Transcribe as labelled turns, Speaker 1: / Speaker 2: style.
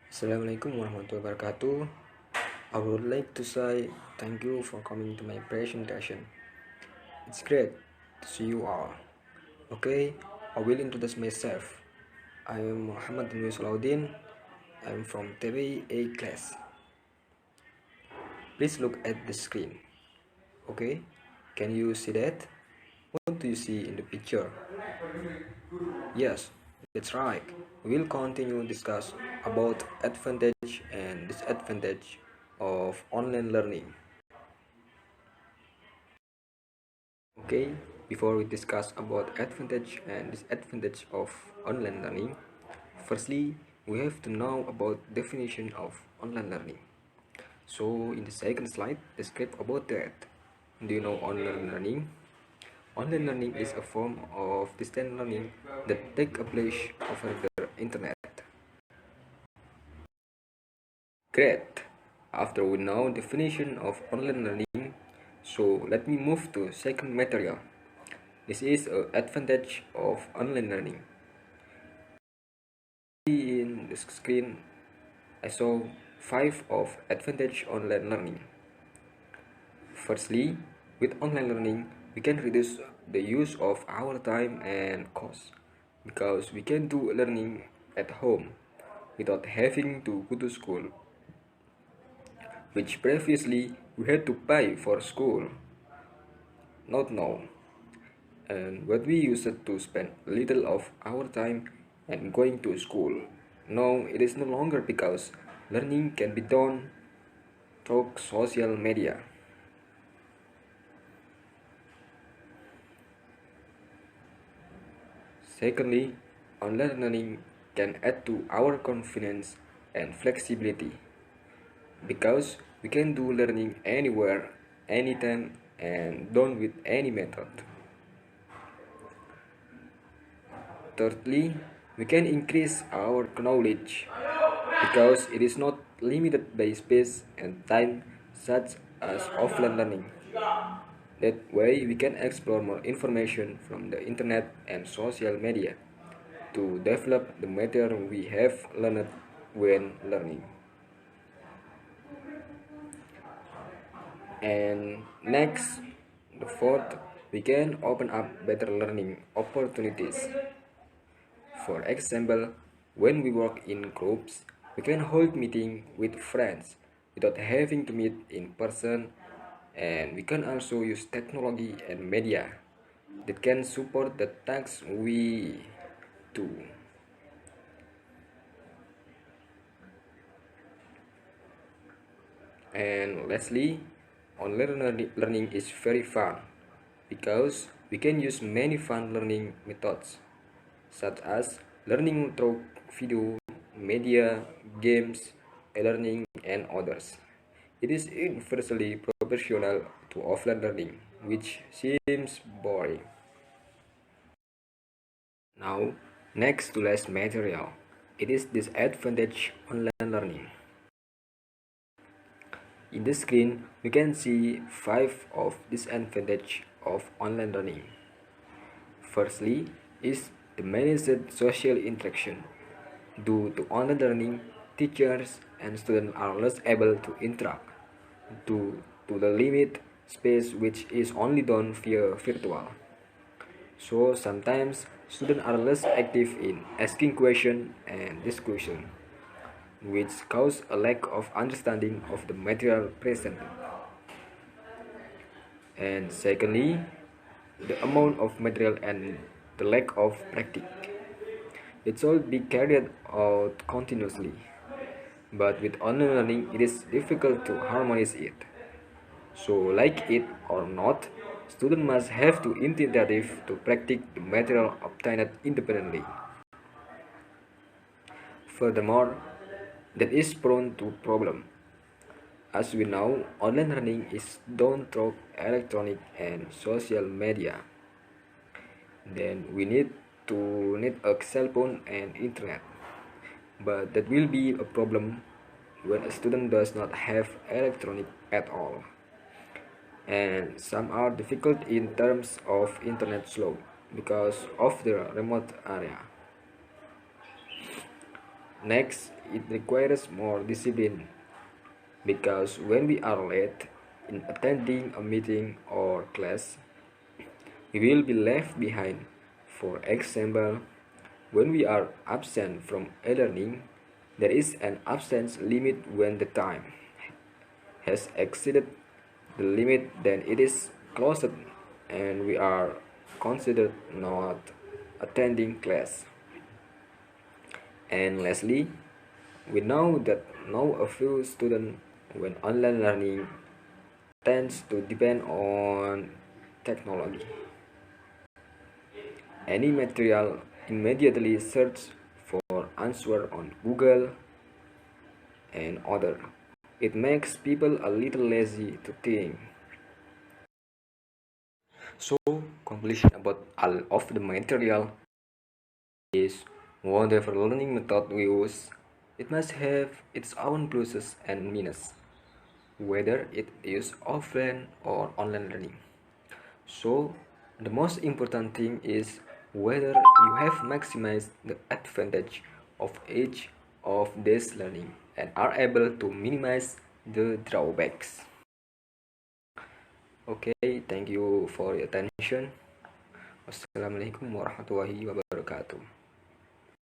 Speaker 1: Assalamualaikum warahmatullahi wabarakatuh. I would like to say thank you for coming to my presentation. It's great to see you all. Okay, I will introduce myself. I am Sholahudin. I am from TBI-A class. Please look at the screen. Okay, can you see that? What do you see in the picture? Yes, that's right. We'll continue discuss about advantage and disadvantage of online learning. Okay, before we discuss about advantage and disadvantage of online learning, firstly, we have to know about definition of online learning. So in the second slide, describe about that. Do you know online learning? Online learning is a form of distance learning that take place over the internet. Great. After we know definition of online learning, so let me move to second material. This is an advantage of online learning. In the screen, I saw 5 of advantage online learning. Firstly, with online learning, we can reduce the use of our time and cost because we can do learning at home without having to go to school, which previously we had to pay for school. Not now. And what we used to spend little of our time and going to school. Now it is no longer because learning can be done through social media. Secondly, online learning can add to our confidence and flexibility because we can do learning anywhere, anytime, and done with any method. Thirdly, we can increase our knowledge because it is not limited by space and time such as offline learning. That way, we can explore more information from the internet and social media to develop the material we have learned when learning. And next, the fourth, we can open up better learning opportunities. For example, when we work in groups, we can hold meeting with friends without having to meet in person, and we can also use technology and media that can support the tasks we do. And lastly, online learning is very fun because we can use many fun learning methods such as learning through video, media, games, e-learning, and others. It is inversely proportional to offline learning, which seems boring. Now, next to less material, it is disadvantage online learning. In the screen, we can see 5 of disadvantage of online learning. Firstly is the managed social interaction. Due to online learning, teachers and students are less able to interact due to the limit space which is only done via virtual. So sometimes students are less active in asking questions and discussion, which cause a lack of understanding of the material presented. And secondly, the amount of material and the lack of practice. It should be carried out continuously, but with online learning it is difficult to harmonize it. So like it or not, students must have to initiative to practice the material obtained independently. Furthermore, that is prone to problem. As we know, online learning is done through electronic and social media. Then we need a cell phone and internet. But that will be a problem when a student does not have electronic at all. And some are difficult in terms of internet slow because of the remote area. Next, it requires more discipline because when we are late in attending a meeting or class, we will be left behind. For example, when we are absent from e-learning, there is an absence limit. When the time has exceeded the limit, then it is closed and we are considered not attending class. And lastly, we know that now a few students when online learning tends to depend on technology. Any material immediately search for answer on Google and other. It makes people a little lazy to think. So, conclusion about all of the material is whatever learning method we use, it must have its own pluses and minuses, whether it is offline or online learning. So, the most important thing is whether you have maximized the advantage of each of this learning and are able to minimize the drawbacks. Okay, thank you for your attention. Wassalamualaikum warahmatullahi wabarakatuh.